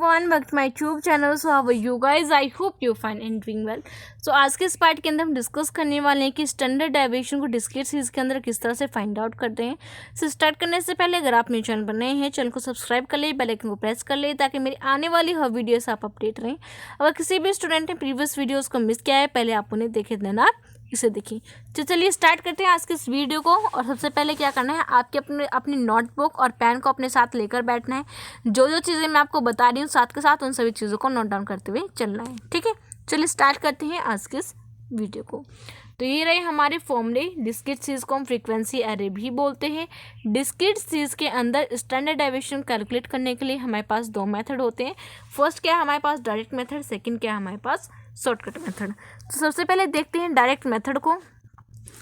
everyone, back to my YouTube channel. So how are you guys? I hope you fine and doing well. So आज के इस part के अंदर हम discuss करने वाले हैं कि स्टैंडर्ड डेविएशन को डिस्क्रीट सीरीज के अंदर किस तरह से फाइंड आउट करते हैं. सो स्टार्ट करने से पहले अगर आप मेरे चैनल पर नए हैं, चैनल को सब्सक्राइब कर ले, बेल आइकन को प्रेस कर ले ताकि मेरी आने वाली हर वीडियो से आप अपडेट रहें. अगर किसी भी स्टूडेंट ने प्रीवियस वीडियोज़ को मिस किया है, पहले आप उन्हें देखे देना, इसे देखिए. तो चलिए स्टार्ट करते हैं आज के इस वीडियो को. और सबसे पहले क्या करना है, आपके अपनी नोटबुक और पेन को अपने साथ लेकर बैठना है. जो जो चीज़ें मैं आपको बता रही हूँ साथ के साथ उन सभी चीज़ों को नोट डाउन करते हुए चलना है. ठीक है, चलिए स्टार्ट करते हैं आज के इस वीडियो को. तो ये रहे हमारे फॉर्मूले. डिस्क्रीट सीरीज को हम फ्रीक्वेंसी एरे भी बोलते हैं. डिस्क्रीट सीरीज के अंदर स्टैंडर्ड डेविएशन कैलकुलेट करने के लिए हमारे पास दो मेथड होते हैं. फर्स्ट क्या है हमारे पास डायरेक्ट मेथड, सेकंड क्या है हमारे पास शॉर्टकट मेथड. तो सबसे पहले देखते हैं डायरेक्ट मेथड को.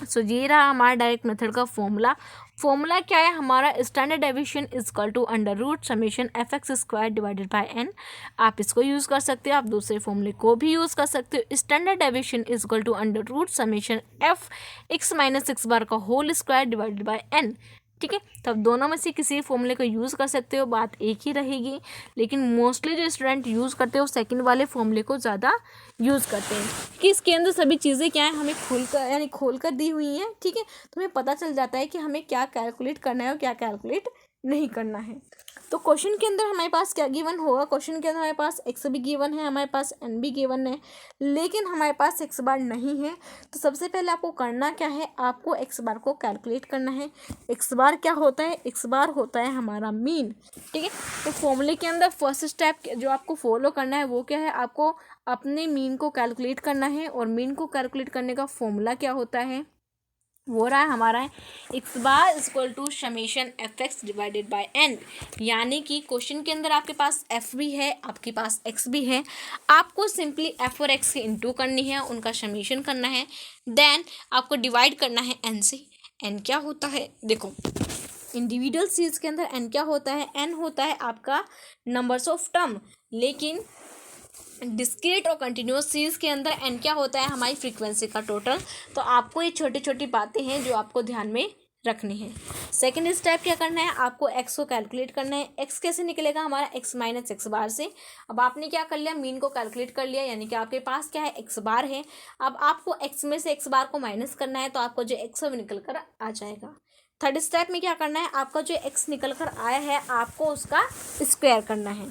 सो ये रहा हमारा डायरेक्ट मेथड का फॉर्मूला क्या है हमारा, standard deviation is equal to under root summation F x square divided by n. आप इसको यूज़ कर सकते हो, आप दूसरे फॉर्मूले को भी यूज़ कर सकते हो. Standard deviation is equal to under root summation F X minus X bar का whole square divided by N. ठीक है, तो आप दोनों में से किसी फॉर्मूले को यूज़ कर सकते हो, बात एक ही रहेगी. लेकिन मोस्टली जो स्टूडेंट यूज़ करते हो सेकंड वाले फॉर्मूले को ज़्यादा यूज़ करते हैं कि इसके अंदर सभी चीज़ें क्या है हमें खोल कर दी हुई हैं. ठीक है, तो हमें पता चल जाता है कि हमें क्या कैलकुलेट करना है और क्या कैलकुलेट नहीं करना है. तो क्वेश्चन के अंदर हमारे पास क्या गिवन होगा, क्वेश्चन के अंदर हमारे पास एक्स भी गिवन है, हमारे पास एन भी गिवन है, लेकिन हमारे पास एक्स बार नहीं है. तो सबसे पहले आपको करना क्या है, आपको एक्स बार को कैलकुलेट करना है. एक्स बार क्या होता है, एक्स बार होता है हमारा मीन. ठीक है, तो फॉर्मूले के अंदर फर्स्ट स्टेप जो आपको फॉलो करना है वो क्या है, आपको अपने मीन को कैलकुलेट करना है. और मीन को कैलकुलेट करने का फॉर्मूला क्या होता है, वो रहा है हमारा x bar equal to summation F x divided by n. यानी कि क्वेश्चन के अंदर आपके पास एफ भी है, आपके पास एक्स भी है. आपको सिंपली एफ और एक्स की इंटू करनी है, उनका समेशन करना है, देन आपको डिवाइड करना है एन से. एन क्या होता है, देखो इंडिविजुअल सीरीज के अंदर एन क्या होता है, एन होता है आपका नंबर्स ऑफ टर्म. लेकिन डिस्क्रीट और कंटिन्यूस सीरीज के अंदर एन क्या होता है, हमारी फ्रीक्वेंसी का टोटल. तो आपको ये छोटी छोटी बातें हैं जो आपको ध्यान में रखनी है. सेकंड स्टेप क्या करना है, आपको एक्स को कैलकुलेट करना है. एक्स कैसे निकलेगा हमारा, एक्स माइनस एक्स बार से. अब आपने क्या कर लिया, मीन को कैलकुलेट कर लिया, यानी कि आपके पास क्या है एक्स बार है. अब आपको एक्स में से एक्स बार को माइनस करना है, तो आपको जो एक्स है वो निकल कर आ जाएगा. थर्ड स्टेप में क्या करना है, आपका जो एक्स निकल कर आया है आपको उसका स्क्वायर करना है.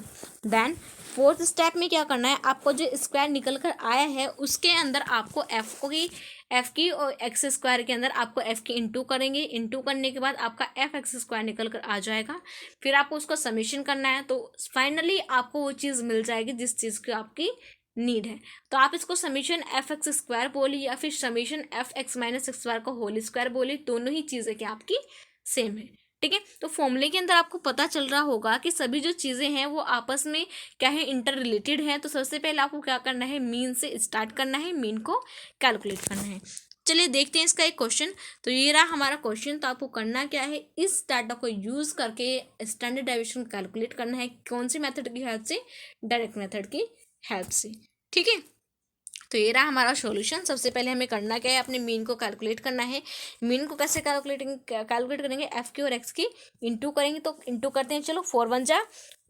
देन फोर्थ स्टेप में क्या करना है, आपको जो स्क्वायर निकल कर आया है उसके अंदर आपको एफ की और एक्स स्क्वायर के अंदर आपको एफ की इंटू करेंगे. इंटू करने के बाद आपका एफ एक्स स्क्वायर निकल कर आ जाएगा. फिर आपको उसका समेशन करना है, तो फाइनली आपको वो चीज़ मिल जाएगी जिस चीज़ की आपकी नीड है. तो आप इसको समेशन एफ एक्स स्क्वायर बोली या फिर summation F X minus x square को होल स्क्वायर बोली, दोनों ही चीज़ें क्या आपकी सेम है. ठीक है, तो फॉर्मूले के अंदर आपको पता चल रहा होगा कि सभी जो चीज़ें हैं वो आपस में क्या है, इंटर रिलेटेड है. तो सबसे पहले आपको क्या करना है, मीन से स्टार्ट करना है, मीन को कैलकुलेट करना है. चलिए देखते हैं इसका एक क्वेश्चन. तो ये रहा हमारा क्वेश्चन. तो आपको करना क्या है, इस डाटा को यूज़ करके स्टैंडर्ड डेविएशन कैलकुलेट करना है. कौन सी मेथड की हेल्प से, डायरेक्ट मेथड की हेल्प से. ठीक है, तो ये रहा हमारा सॉल्यूशन. सबसे पहले हमें करना क्या है, अपने मीन को कैलकुलेट करना है. मीन को कैसे कैलकुलेट करेंगे, एफ की और एक्स की इंटू करेंगे. तो इंटू करते हैं, चलो 4 1 जा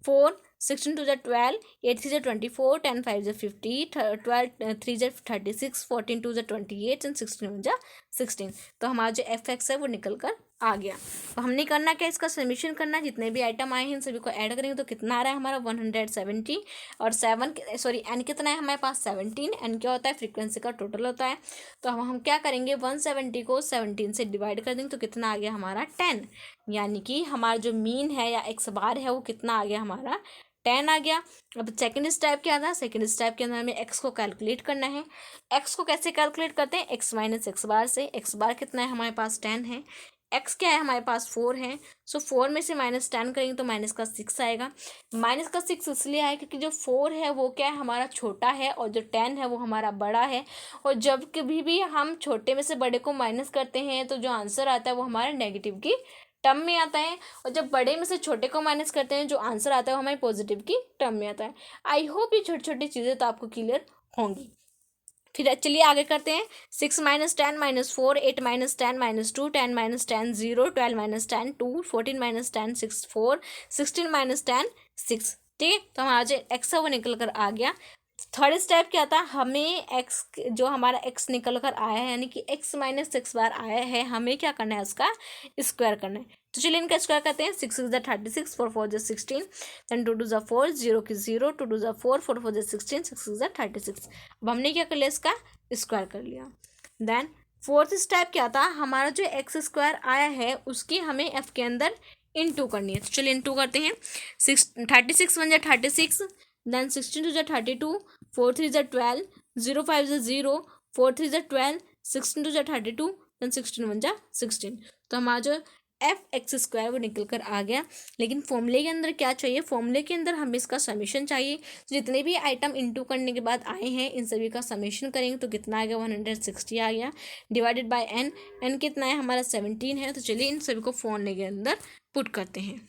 4, 16 2 जा 12, 8 3 जा 24, 10 5 जा 50, 12 3 जा 36, 14 2 जा 28 एंड 16 1 जा 16. तो हमारा जो एफ एक्स है वो निकल कर आ गया. तो हमने करना क्या, इसका समेशन करना है. जितने भी आइटम आए हैं इन सभी को ऐड करेंगे तो कितना आ रहा है हमारा 170. और एन कितना है हमारे पास 17. एन क्या होता है, फ्रीक्वेंसी का टोटल होता है. तो हम क्या करेंगे, 170 को 17 से डिवाइड कर देंगे तो कितना आ गया हमारा 10. यानी कि हमारा जो मीन है या एक्स बार है वो कितना आ गया हमारा 10 आ गया. अब सेकंड स्टेप क्या था, सेकंड स्टेप के अंदर हमें एक्स को कैलकुलेट करना है. एक्स को कैसे कैलकुलेट करते हैं, एक्स माइनस एक्स बार से. एक्स बार कितना है हमारे पास 10 है, एक्स क्या है हमारे पास 4 है. सो 4 में से माइनस 10 करेंगे तो माइनस का 6 आएगा. माइनस का 6 इसलिए आएगा क्योंकि जो 4 है वो क्या है हमारा छोटा है और जो 10 है वो हमारा बड़ा है. और जब कभी भी हम छोटे में से बड़े को माइनस करते हैं तो जो आंसर आता है वो हमारे नेगेटिव की टर्म में आता है. और जब बड़े में से छोटे को माइनस करते हैं जो आंसर आता है वो हमारे पॉजिटिव की टर्म में आता है. आई होप ये छोटी छोटी चीज़ें तो आपको क्लियर होंगी. फिर चलिए आगे करते हैं. 6 minus 10 minus 4, 8 minus 10 minus 2, 10 minus 10 0, 12 minus 10 2, 14 minus 10 6 4, 16 minus 10 6. ठीक है। तो हमारा जो एक्स है वो निकल कर आ गया। थर्ड स्टेप क्या था, हमें एक्स जो हमारा एक्स निकल कर आया है यानी कि एक्स माइनस सिक्स बार आया है, हमें क्या करना है उसका स्क्वायर करना है। तो चलिए इनका स्क्वायर करते हैं। 6 6 36, 4 4 16, देन 2 2 4, 0 की 0, 2 2 4, 4 4 16, 6 6 36। अब हमने क्या कर लिया, इसका स्क्वायर कर लिया। देन फोर्थ स्टेप क्या था, हमारा जो एक्स स्क्वायर आया है उसकी हमें एफ के अंदर इनटू करनी है। तो चलिए इनटू करते हैं। 36 1 36, देन 16 2 32, 4 3 12, 0 5 0, 4 3 12, 16 2 32, देन 16 1 16। तो हमारा जो एफ एक्स स्क्वायर वो निकल कर आ गया। लेकिन फॉर्मूले के अंदर क्या चाहिए, फॉर्मूले के अंदर हमें इसका समेशन चाहिए। तो जितने भी आइटम इनटू करने के बाद आए हैं इन सभी का समेशन करेंगे तो कितना आ गया, 160 आ गया, डिवाइडेड बाय एन। एन कितना है हमारा 17 है। तो चलिए इन सभी को फॉर्मूले के अंदर पुट करते हैं।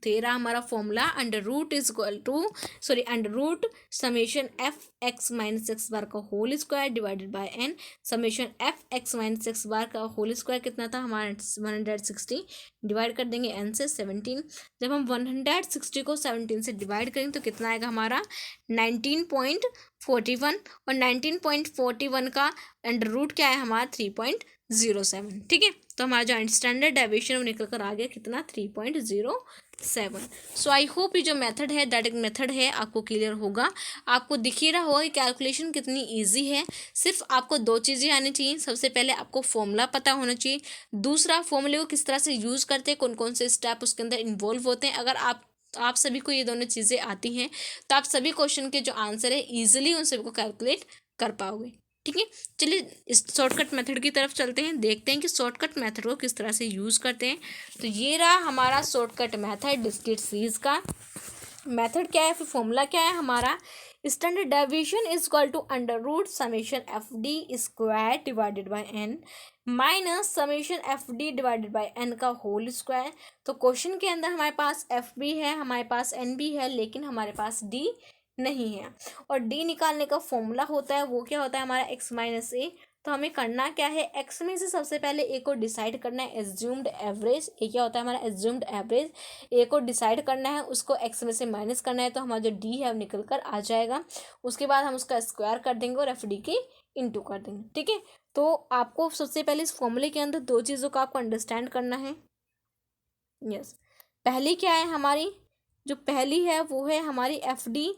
तो ये रहा हमारा formula, under root is equal to under root summation F X minus X bar का whole square divided by N. Summation F X minus X bar का होल स्क्वायर कितना था हमारा 160, डिवाइड कर देंगे एन से 17। जब हम 160 को 17 से डिवाइड करेंगे तो कितना आएगा हमारा 19.41, और 19.41 का अंडर रूट क्या है हमारा 3.07। ठीक है। तो हमारा जो स्टैंडर्ड डेविएशन वो निकल कर आ गया कितना 3.07। सो आई होप ये जो मेथड है डायरेक्ट मेथड है आपको क्लियर होगा। आपको दिख ही रहा होगा कि कैलकुलेशन कितनी इजी है। सिर्फ आपको दो चीज़ें आनी चाहिए। सबसे पहले आपको फॉर्मूला पता होना चाहिए, दूसरा फॉर्मूले को किस तरह से यूज़ करते हैं, कौन कौन से स्टेप उसके अंदर इन्वॉल्व होते हैं। अगर आप सभी को ये दोनों चीज़ें आती हैं तो आप सभी क्वेश्चन के जो आंसर है ईजिली उन सभी को कैलकुलेट कर पाओगे। ठीक है। चलिए इस शॉर्टकट मेथड की तरफ चलते हैं, देखते हैं कि शॉर्टकट मेथड को किस तरह से यूज़ करते हैं। तो ये रहा हमारा शॉर्टकट मेथड डिस्क्रीट सीरीज का। मेथड क्या है, फिर फॉर्मूला क्या है हमारा, standard deviation is equal to under root summation f d square divided by n minus summation f d divided by n का होल स्क्वायर। तो क्वेश्चन के अंदर हमारे पास एफ भी है, हमारे पास एन भी है, लेकिन हमारे पास डी नहीं है। और डी निकालने का फॉर्मूला होता है वो क्या होता है हमारा एक्स माइनस ए। तो हमें करना क्या है, एक्स में से सबसे पहले ए को डिसाइड करना है, एज्यूम्ड एवरेज। ए क्या होता है हमारा एज्यूम्ड एवरेज, ए को डिसाइड करना है, उसको एक्स में से माइनस करना है, तो हमारा जो डी है वो निकल कर आ जाएगा। उसके बाद हम उसका स्क्वायर कर देंगे और एफ डी की इंटू कर देंगे। ठीक है। तो आपको सबसे पहले इस फॉर्मूले के अंदर दो चीज़ों का आपको अंडरस्टैंड करना है। यस, पहली क्या है हमारी, जो पहली है वो है हमारी F D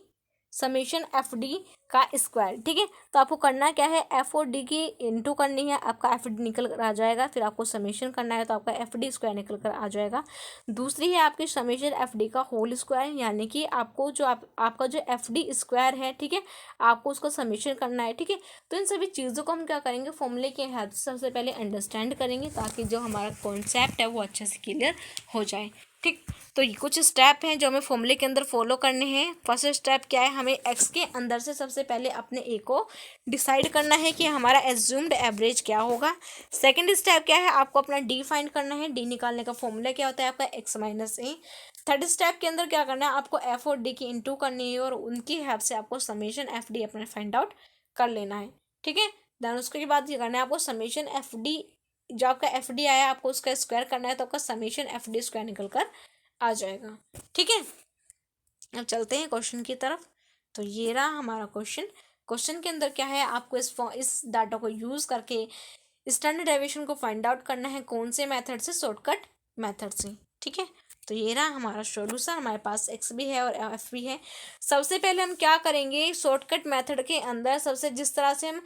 summation f D का स्क्वायर। ठीक है। तो आपको करना क्या है, एफ और डी की इंटू करनी है, आपका एफ डी निकल कर आ जाएगा। फिर आपको समेशन करना है तो आपका एफ डी स्क्वायर निकल कर आ जाएगा। दूसरी है आपकी समेशन एफ डी का होल स्क्वायर, यानी कि आपको जो आपका जो एफ डी स्क्वायर है, ठीक है, आपको उसका समेशन करना है। ठीक है। तो इन सभी चीज़ों को हम क्या करेंगे, फॉर्मूले के हेल्प से सबसे पहले अंडरस्टैंड करेंगे ताकि जो हमारा कॉन्सेप्ट है वो अच्छे से क्लियर हो जाए। ठीक। तो ये कुछ स्टेप हैं जो हमें फॉर्मूले के अंदर फॉलो करने हैं। फर्स्ट स्टेप क्या है, हमें एक्स के अंदर से सबसे पहले अपने ए को डिसाइड करना है कि हमारा एज्यूम्ड एवरेज क्या होगा। सेकंड स्टेप क्या है, आपको अपना डी फाइंड करना है। डी निकालने का फॉर्मूला क्या होता है आपका एक्स माइनस ए। थर्ड स्टेप के अंदर क्या करना है, आपको एफ और डी की इंटू करनी है और उनकी हेल्प से आपको समेशन एफ डी अपना फाइंड आउट कर लेना है। ठीक है। देन उसके बाद ये करना है आपको समेशन एफ डी, जो आपका एफ डी आया आपको उसका स्क्वायर करना है, तो आपका समेशन एफ डी स्क्वायर निकल कर आ जाएगा। ठीक है। अब चलते हैं क्वेश्चन की तरफ। तो ये रहा हमारा क्वेश्चन। क्वेश्चन के अंदर क्या है, आपको इस डाटा को यूज़ करके स्टैंडर्ड डेविएशन को फाइंड आउट करना है, कौन से मेथड से, शॉर्टकट मेथड से। ठीक है। तो ये रहा हमारा सॉल्यूशन, हमारे पास एक्स भी है और एफ भी है। सबसे पहले हम क्या करेंगे, शॉर्टकट मेथड के अंदर सबसे जिस तरह से हम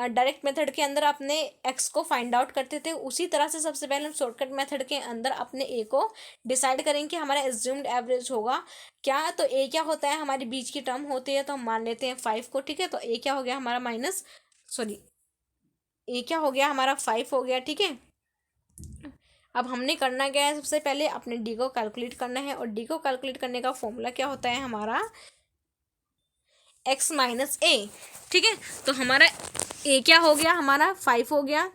डायरेक्ट मेथड के अंदर अपने एक्स को फाइंड आउट करते थे, उसी तरह से सबसे पहले हम शॉर्टकट मेथड के अंदर अपने ए को डिसाइड करेंगे कि हमारा एज्यूम्ड एवरेज होगा क्या। तो ए क्या होता है, हमारी बीच की टर्म होती है, तो हम मान लेते हैं 5 को। ठीक है। तो ए क्या हो गया हमारा ए क्या हो गया हमारा 5 हो गया। ठीक है। अब हमने करना क्या है, सबसे पहले अपने डी को कैलकुलेट करना है, और डी को कैलकुलेट करने का फॉर्मूला क्या होता है हमारा एक्स माइनस ए। ठीक है। तो हमारा ए क्या हो गया हमारा 5 हो गया,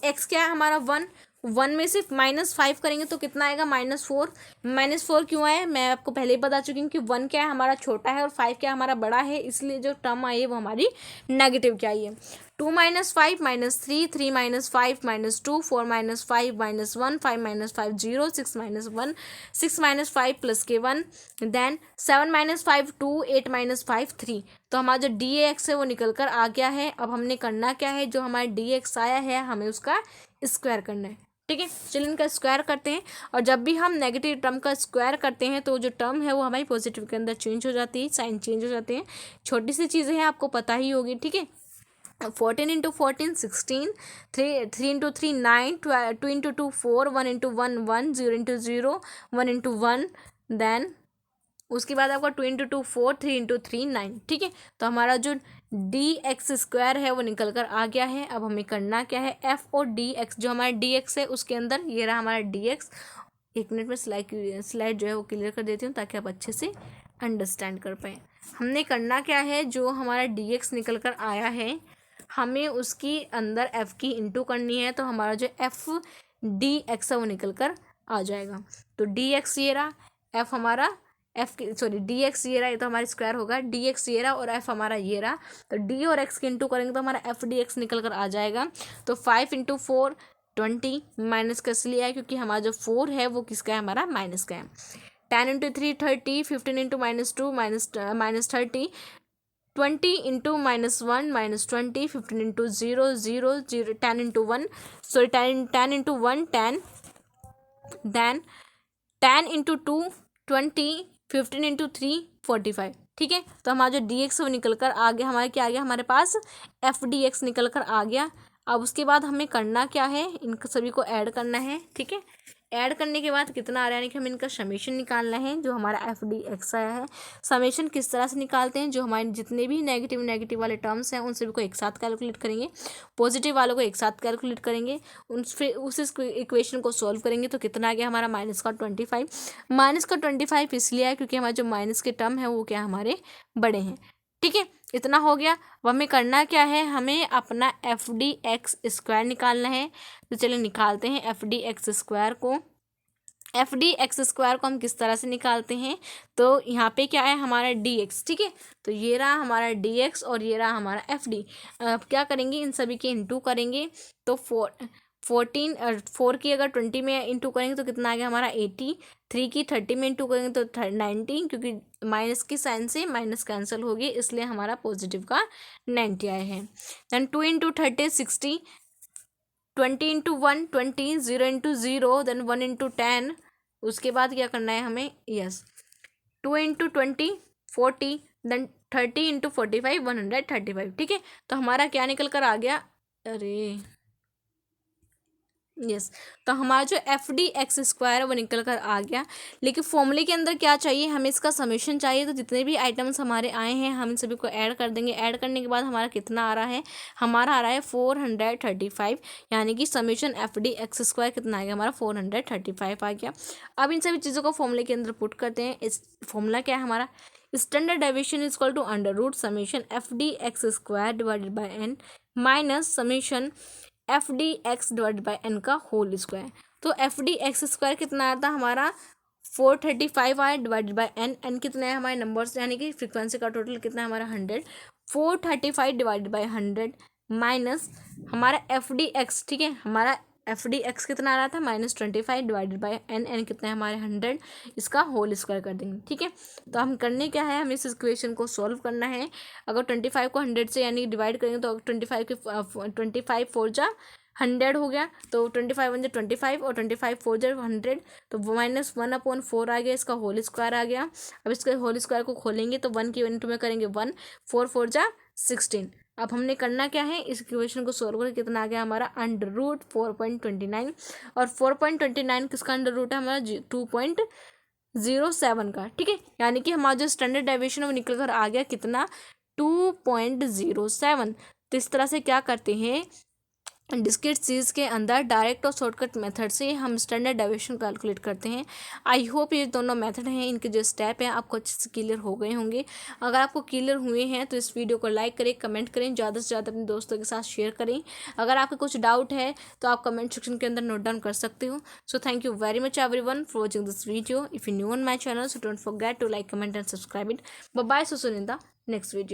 एक्स क्या है हमारा 1, 1 में से -5 करेंगे तो कितना आएगा -4। -4 क्यों आया, मैं आपको पहले ही बता चुकी हूँ कि 1 क्या है हमारा छोटा है और 5 क्या हमारा बड़ा है, इसलिए जो टर्म आई है वो हमारी नेगेटिव क्या आई है। 2 minus 5 minus 3, 3 minus 5 minus 2, 4 minus 5 minus 1, 5 minus 5 0, 6 minus 1, 6 minus 5 plus के 1, देन 7 माइनस 5 2, 8 माइनस 5 3। तो हमारा जो डी एक्स है वो निकल कर आ गया है। अब हमने करना क्या है, जो हमारा डी एक्स आया है हमें उसका स्क्वायर करना है। ठीक है, चलिए इनका स्क्वायर करते हैं। और जब भी हम नेगेटिव टर्म का स्क्वायर करते हैं तो जो टर्म है वो हमारी पॉजिटिव के अंदर चेंज हो जाती है, साइन चेंज हो जाते हैं। छोटी सी चीज़ें हैं, आपको पता ही होगी। ठीक है, 14 into 14 16, 3 into 3 9, 2 into 2 4, 1 into 1 1, 0 into 0 1 into 1, then उसके बाद आपका 2 इंटू 2 4, 3 इंटू 3 9। ठीक है, तो हमारा जो डी एक्स स्क्वायर है वो निकल कर आ गया है। अब हमें करना क्या है, एफ और डी एक्स, जो हमारा डी एक्स है उसके अंदर ये रहा हमारा डी एक्स। 1 मिनट में स्लाइड जो है वो क्लियर कर देती हूँ ताकि आप अच्छे से अंडरस्टैंड कर पाएँ। हमने करना क्या है, जो हमारा डी एक्स निकल कर आया है हमें उसकी अंदर एफ़ की इंटू करनी है। तो हमारा जो एफ डी एक्स है वो निकल कर आ जाएगा। तो डी एक्स ये रहा, एफ हमारा डी एक्स ये रहा, ये तो हमारा स्क्वायर होगा। डी एक्स ये रहा और एफ हमारा ये रहा। तो डी और एक्स के इंटू करेंगे तो हमारा एफ डी एक्स निकल कर आ जाएगा। तो 5 इंटू 4 20, माइनस का इसलिए है क्योंकि हमारा जो 4 है वो किसका है, हमारा माइनस का है। 10 into 3 30, 15 into minus 2 minus 30, 20 into minus 1 minus 20, 15 into 0 0 0, 10 into 1 10 into 1 10, then 10 into 2 20, 15 into 3 45। ठीक है, तो हमारा जो डी एक्स वो निकल कर आ गया, हमारे क्या आ गया, हमारे पास एफ डी एक्स निकल कर आ गया। अब उसके बाद हमें करना क्या है, इनको सभी को ऐड करना है। ठीक है, ऐड करने के बाद कितना आ रहा है, यानी कि हमें इनका समेशन निकालना है, जो हमारा एफ डी एक्स आया है। समेशन किस तरह से निकालते हैं, जो हमारे जितने भी नेगेटिव वाले टर्म्स हैं उन सभी को एक साथ कैलकुलेट करेंगे, पॉजिटिव वालों को एक साथ कैलकुलेट करेंगे, फिर उस इक्वेशन को सॉल्व करेंगे। तो कितना आ गया हमारा माइनस का 25। माइनस का 25 इसलिए है क्योंकि हमारे जो माइनस के टर्म है वो क्या हमारे बड़े हैं। ठीक है, इतना हो गया। अब हमें करना क्या है, हमें अपना एफ डी एक्स स्क्वायर निकालना है। तो चलिए निकालते हैं एफ डी एक्स स्क्वायर को। एफ डी एक्स स्क्वायर को हम किस तरह से निकालते हैं, तो यहाँ पे क्या है हमारा डी एक्स। ठीक है, तो ये रहा हमारा डी एक्स और ये रहा हमारा एफ डी। अब क्या करेंगे, इन सभी के इंटू करेंगे। तो 4 की अगर 20 में इंटू करेंगे तो कितना आ गया हमारा 80, 3 की 30 में इंटू करेंगे तो 90, क्योंकि माइनस की साइन से माइनस कैंसिल होगी इसलिए हमारा पॉजिटिव का 90 आया है। Then 2 into 30 60, 20 into 1 20, 0 into 0, then 1 into 10। उसके बाद क्या करना है हमें, 2 इंटू 20 40, देन 30 इंटू 45 135। ठीक है, तो हमारा क्या निकल कर आ गया, तो हमारा जो एफ डी एक्स स्क्वायर है वो निकल कर आ गया। लेकिन फॉर्मूले के अंदर क्या चाहिए, हमें इसका समेशन चाहिए। तो जितने भी आइटम्स हमारे आए हैं हम इन सभी को ऐड कर देंगे। ऐड करने के बाद हमारा कितना आ रहा है, हमारा आ रहा है 435, यानी कि summation f d x square कितना आ गया हमारा 435 आ गया। अब इन सभी चीज़ों को फॉर्मूले के अंदर पुट करते हैं। इस फॉर्मूला क्या है हमारा, standard deviation is equal to under root summation f d x square divided by n minus summation f d x divide by n का होल स्क्वायर। तो एफ डी एक्स स्क्वायर कितना आया था हमारा 435 आया, डिवाइडेड बाई एन। एन कितना है हमारे नंबर्स, यानी कि फ्रीक्वेंसी का टोटल कितना है हमारा 100। 435 डिवाइडेड बाई 100 माइनस हमारा एफ डी एक्स। ठीक है, हमारा एफ डी एक्स कितना आ रहा था -25 डिवाइडेड बाई एन। एन कितना है हमारे 100, इसका होल स्क्वायर कर देंगे। ठीक है, तो हम करने क्या है, हमें इस इक्वेशन को सॉल्व करना है। अगर 25 को 100 से यानी डिवाइड करेंगे तो 25 के 25 4 जा 100 हो गया। तो 25 1 25 और 25 4 जा 100, तो -1/4 आ गया, इसका होल स्क्वायर आ गया। अब इसके होल स्क्वायर को खोलेंगे तो 1 की इंटू में करेंगे 1, 4 4 जा 16। अब हमने करना क्या है, इस इक्वेशन को सॉल्व करके कितना आ गया हमारा अंडर रूट 4.29। और 4.29 किसका अंडर रूट है हमारा 2.07 का। ठीक है, यानी कि हमारा जो स्टैंडर्ड डेविएशन है वो निकल कर आ गया कितना 2.07। तो इस तरह से क्या करते हैं, डिस्क्रीट सीरीज के अंदर डायरेक्ट और शॉर्टकट मेथड से हम स्टैंडर्ड डेविएशन कैलकुलेट करते हैं। आई होप ये दोनों मेथड हैं, इनके जो स्टेप हैं आपको अच्छे से क्लियर हो गए होंगे। अगर आपको क्लियर हुए हैं तो इस वीडियो को लाइक करें, कमेंट करें, ज़्यादा से ज़्यादा अपने दोस्तों के साथ शेयर करें। अगर आपको कुछ डाउट है तो आप कमेंट सेक्शन के अंदर नोट डाउन कर सकते हो। So thank you very much everyone for watching this video. If you new on my channel so don't forget to like, comment and subscribe it. Bye, so in the next video.